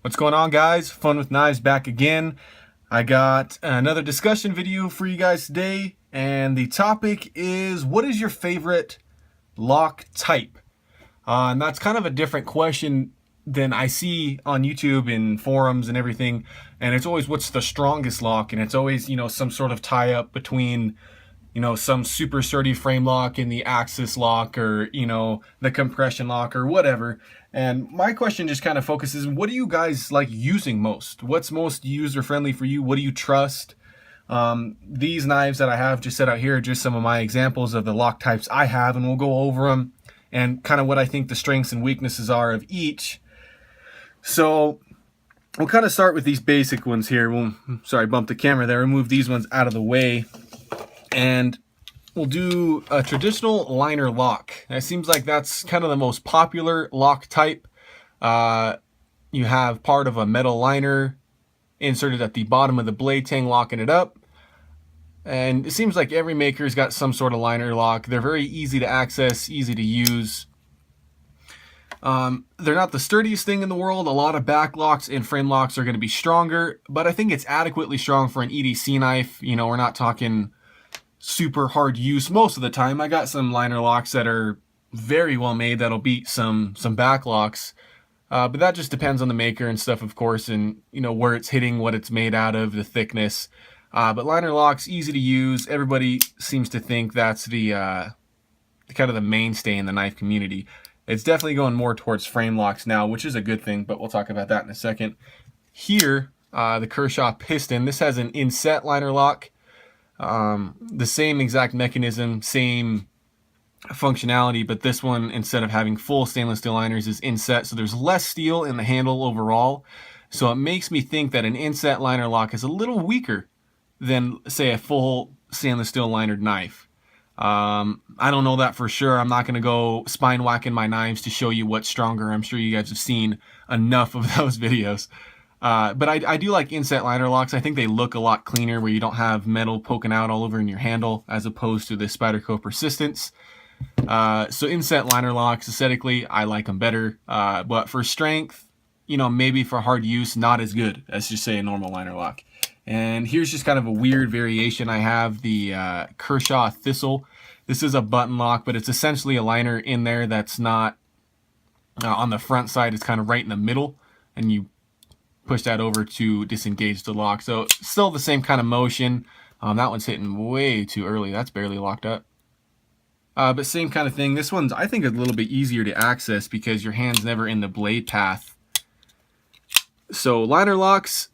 What's going on, guys? Fun with Knives back again. I got another discussion video for you guys today, and the topic is, what is your favorite lock type? And that's kind of a different question than I see on YouTube and forums and everything. And it's always, what's the strongest lock? And it's always, some sort of tie up between some super sturdy frame lock and the axis lock, or, the compression lock or whatever. And my question just kind of focuses, what do you guys like using most? What's most user friendly for you? What do you trust? These knives that I have just set out here are just some of my examples of the lock types I have, and we'll go over them and kind of what I think the strengths and weaknesses are of each. So we'll kind of start with these basic ones here. Sorry, bumped the camera there. Remove these ones out of the way. And we'll do a traditional liner lock. It seems like that's kind of the most popular lock type. You have part of a metal liner inserted at the bottom of the blade tang, locking it up. And it seems like every maker's got some sort of liner lock. They're very easy to access, easy to use. They're not the sturdiest thing in the world. A lot of back locks and frame locks are going to be stronger, but I think it's adequately strong for an EDC knife. We're not talking super hard use most of the time. I got some liner locks that are very well made that'll beat some back locks, but that just depends on the maker and stuff, of course, and where it's hitting, what it's made out of, the thickness. But liner locks, easy to use. Everybody seems to think that's the kind of the mainstay in the knife community. It's definitely going more towards frame locks now, which is a good thing, but we'll talk about that in a second. Here, the Kershaw Piston, this has an inset liner lock. The same exact mechanism, same functionality, but this one, instead of having full stainless steel liners, is inset, so there's less steel in the handle overall. So it makes me think that an inset liner lock is a little weaker than, say, a full stainless steel linered knife. I don't know that for sure. I'm not going to go spine whacking my knives to show you what's stronger. I'm sure you guys have seen enough of those videos. But I do like inset liner locks. I think they look a lot cleaner, where you don't have metal poking out all over in your handle, as opposed to the Spyderco Persistence. So inset liner locks, aesthetically, I like them better. But for strength, maybe for hard use, not as good as, just say, a normal liner lock. And here's just kind of a weird variation. I have the Kershaw Thistle. This is a button lock, but it's essentially a liner in there that's not on the front side. It's kind of right in the middle, and you push that over to disengage the lock. So still the same kind of motion. That one's hitting way too early. That's barely locked up. But same kind of thing. This one's, I think, a little bit easier to access because your hand's never in the blade path. So liner locks,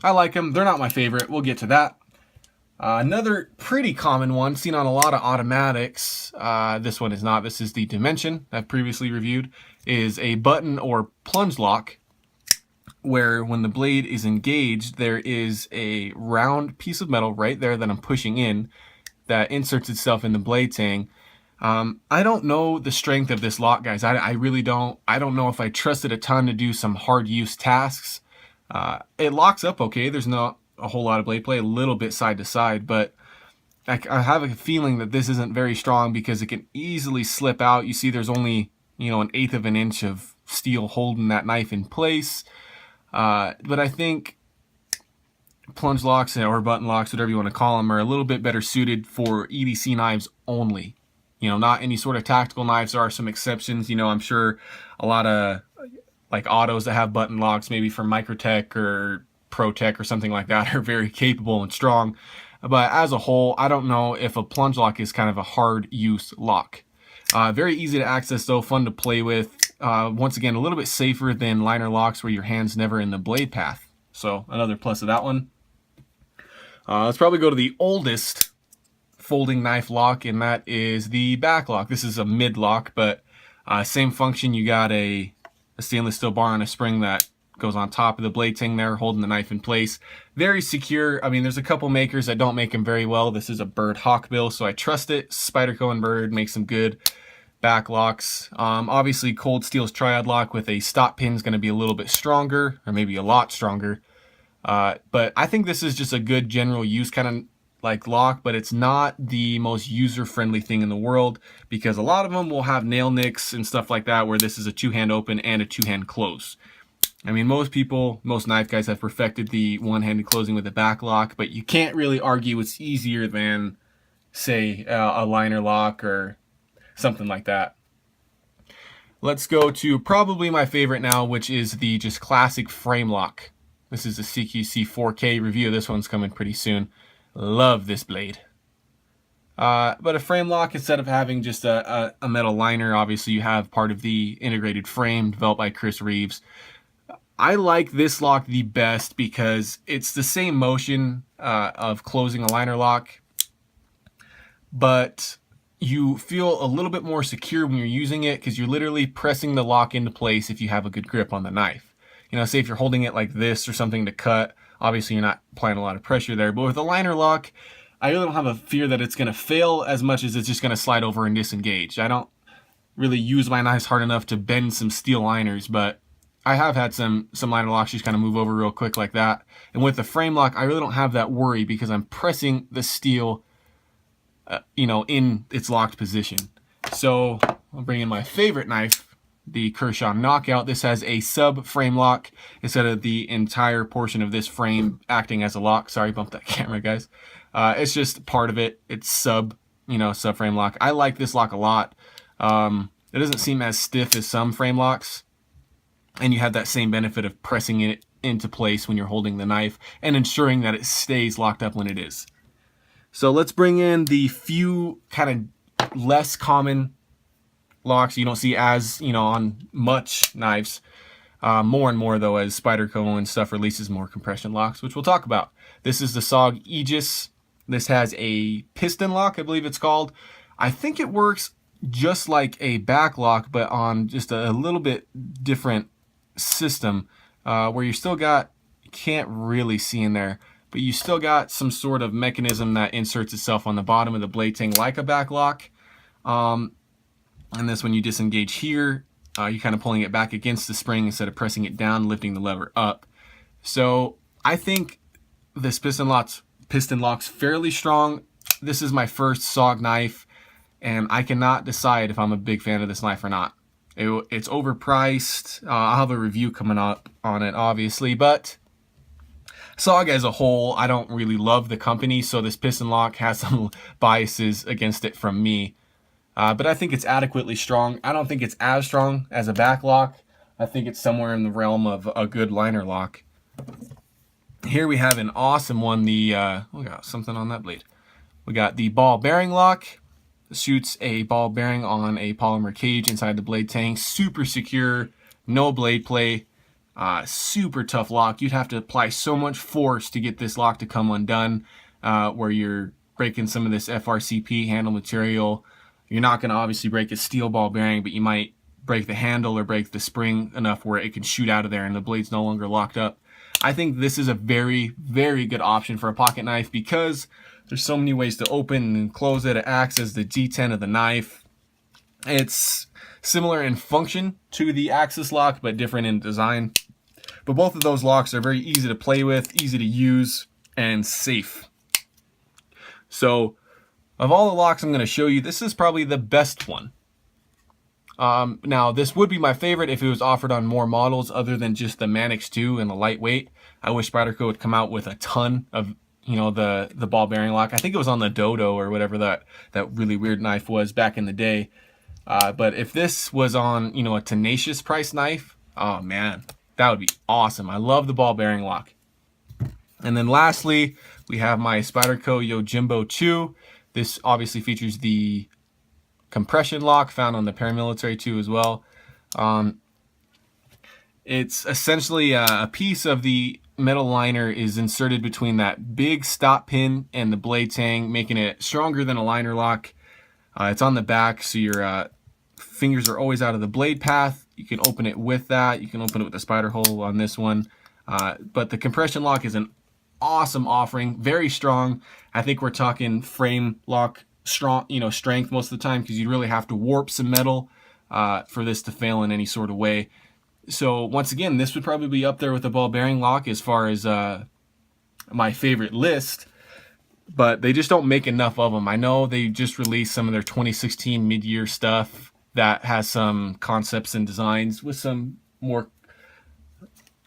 I like them. They're not my favorite. We'll get to that. Another pretty common one, seen on a lot of automatics, this one is not. This is the Dimension I've previously reviewed, is a button or plunge lock, where when the blade is engaged, there is a round piece of metal right there that I'm pushing in that inserts itself in the blade tang. I don't know the strength of this lock, guys. I really don't. I don't know if I trust it a ton to do some hard use tasks. It locks up okay. There's not a whole lot of blade play, a little bit side to side, but I have a feeling that this isn't very strong because it can easily slip out. You see there's only, an eighth of an inch of steel holding that knife in place. But I think plunge locks or button locks, whatever you want to call them, are a little bit better suited for EDC knives only. Not any sort of tactical knives. There are some exceptions. I'm sure a lot of like autos that have button locks, maybe from Microtech or ProTech or something like that, are very capable and strong. But as a whole, I don't know if a plunge lock is kind of a hard use lock. Very easy to access though, fun to play with. Once again, a little bit safer than liner locks where your hand's never in the blade path. So another plus of that one. Let's probably go to the oldest folding knife lock, and that is the back lock. This is a mid lock, but same function. You got a stainless steel bar on a spring that goes on top of the blade tang there, holding the knife in place. Very secure. I mean, there's a couple makers that don't make them very well. This is a Bird Hawkbill, so I trust it. Spyderco and Bird makes some good back locks. Obviously, Cold Steel's Triad lock with a stop pin is going to be a little bit stronger, or maybe a lot stronger. But I think this is just a good general use kind of like lock, but it's not the most user-friendly thing in the world, because a lot of them will have nail nicks and stuff like that where this is a two-hand open and a two-hand close. I mean, most knife guys have perfected the one-handed closing with a back lock, but you can't really argue it's easier than, say, a liner lock or something like that. Let's go to probably my favorite now, which is the just classic frame lock. This is a CQC 4K review. This one's coming pretty soon. Love this blade. But a frame lock, instead of having just a metal liner, obviously you have part of the integrated frame developed by Chris Reeves. I like this lock the best because it's the same motion of closing a liner lock, but you feel a little bit more secure when you're using it because you're literally pressing the lock into place if you have a good grip on the knife. You know, say if you're holding it like this or something to cut, obviously you're not applying a lot of pressure there. But with a liner lock, I really don't have a fear that it's going to fail as much as it's just going to slide over and disengage. I don't really use my knives hard enough to bend some steel liners, but I have had some liner locks just kind of move over real quick like that. And with the frame lock, I really don't have that worry because I'm pressing the steel in its locked position. So I'll bring in my favorite knife, the Kershaw Knockout. This has a sub frame lock instead of the entire portion of this frame acting as a lock. Sorry, bumped that camera, guys. It's just part of it. It's sub frame lock. I like this lock a lot. It doesn't seem as stiff as some frame locks, and you have that same benefit of pressing it into place when you're holding the knife and ensuring that it stays locked up when it is. So let's bring in the few kind of less common locks you don't see as, on much knives. More and more, though, as Spyderco and stuff releases more compression locks, which we'll talk about. This is the SOG Aegis. This has a piston lock, I believe it's called. I think it works just like a back lock, but on just a little bit different system, where you can't really see in there, but you still got some sort of mechanism that inserts itself on the bottom of the blade tang like a back lock. And this, when you disengage here, you're kind of pulling it back against the spring instead of pressing it down, lifting the lever up. So I think this piston lock's fairly strong. This is my first SOG knife, and I cannot decide if I'm a big fan of this knife or not. It's overpriced. I'll have a review coming up on it, obviously, but SOG as a whole, I don't really love the company, so this piston lock has some biases against it from me. But I think it's adequately strong. I don't think it's as strong as a back lock. I think it's somewhere in the realm of a good liner lock. Here we have an awesome one. We got something on that blade. We got the ball bearing lock. This shoots a ball bearing on a polymer cage inside the blade tang. Super secure, no blade play. Super tough lock. You'd have to apply so much force to get this lock to come undone, where you're breaking some of this FRCP handle material. You're not going to obviously break a steel ball bearing, but you might break the handle or break the spring enough where it can shoot out of there and the blade's no longer locked up. I think this is a very, very good option for a pocket knife because there's so many ways to open and close it. It acts as the G10 of the knife. It's similar in function to the Axis lock, but different in design. But both of those locks are very easy to play with, easy to use, and safe. So, of all the locks I'm going to show you, this is probably the best one. Now, this would be my favorite if it was offered on more models other than just the Manix 2 and the lightweight. I wish Spyderco would come out with a ton of, the ball bearing lock. I think it was on the Dodo or whatever that really weird knife was back in the day. But if this was on, a Tenacious price knife, oh man, that would be awesome. I love the ball bearing lock. And then lastly, we have my Spyderco Yojimbo Chew. This obviously features the compression lock found on the Paramilitary 2 as well. It's essentially a piece of the metal liner is inserted between that big stop pin and the blade tang, making it stronger than a liner lock. It's on the back, so your fingers are always out of the blade path. You can open it with that. You can open it with a spider hole on this one. But the compression lock is an awesome offering, very strong. I think we're talking frame lock strong, strength most of the time, because you really have to warp some metal for this to fail in any sort of way. So once again, this would probably be up there with the ball bearing lock as far as my favorite list, but they just don't make enough of them. I know they just released some of their 2016 mid-year stuff that has some concepts and designs with some more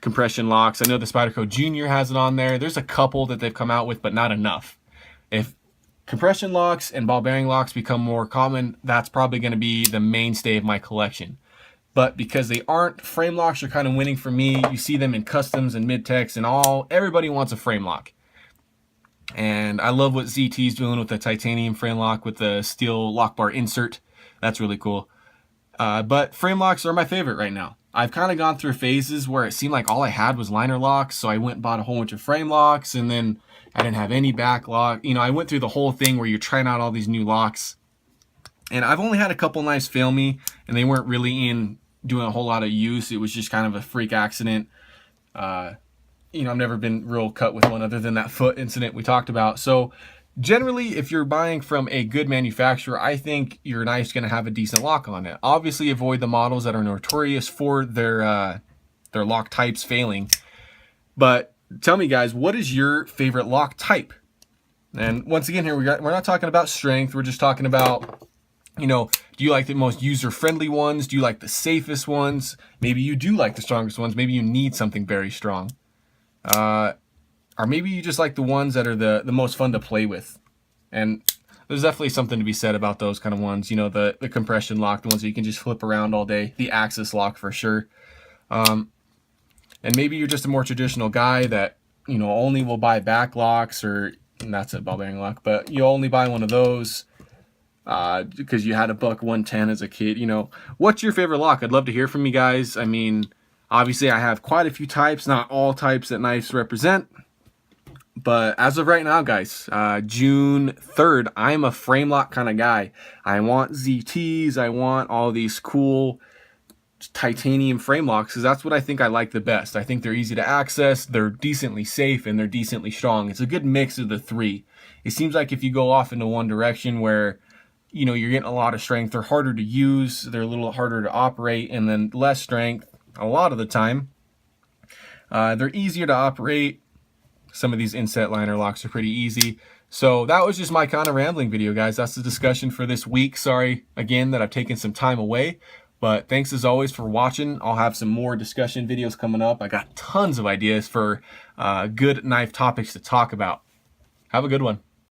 compression locks. I know the Spyderco Junior has it on there. There's a couple that they've come out with, but not enough. If compression locks and ball bearing locks become more common, that's probably going to be the mainstay of my collection. But because they aren't, frame locks are kind of winning for me. You see them in customs and mid-techs and all. Everybody wants a frame lock. And I love what ZT's doing with the titanium frame lock with the steel lock bar insert. That's really cool. But frame locks are my favorite right now. I've kind of gone through phases where it seemed like all I had was liner locks. So I went and bought a whole bunch of frame locks, and then I didn't have any back lock. You know, I went through the whole thing where you're trying out all these new locks. And I've only had a couple knives fail me, and they weren't really in doing a whole lot of use. It was just kind of a freak accident. You know, I've never been real cut with one other than that foot incident we talked about. So generally, if you're buying from a good manufacturer, I think your knife's going to have a decent lock on it. Obviously, avoid the models that are notorious for their lock types failing. But tell me, guys, what is your favorite lock type? And once again, here we're not talking about strength. We're just talking about, you know, do you like the most user-friendly ones? Do you like the safest ones? Maybe you do like the strongest ones. Maybe you need something very strong. Or maybe you just like the ones that are the most fun to play with. And there's definitely something to be said about those kind of ones. You know, the compression lock, the ones that you can just flip around all day. The axis lock for sure. And maybe you're just a more traditional guy that, you know, only will buy back locks, or, and that's a ball bearing lock, but you only buy one of those because you had a buck 110 as a kid. You know, what's your favorite lock? I'd love to hear from you guys. I mean, obviously I have quite a few types, not all types that knives represent. But as of right now, guys, June 3rd, I'm a frame lock kind of guy. I want ZTs. I want all these cool titanium frame locks, because that's what I think I like the best. I think they're easy to access, they're decently safe, and they're decently strong. It's a good mix of the three. It seems like if you go off into one direction where, you know, you're getting a lot of strength, they're harder to use, they're a little harder to operate, and then less strength a lot of the time. They're easier to operate. Some of these inset liner locks are pretty easy. So that was just my kind of rambling video, guys. That's the discussion for this week. Sorry again that I've taken some time away, but thanks as always for watching. I'll have some more discussion videos coming up. I got tons of ideas for good knife topics to talk about. Have a good one.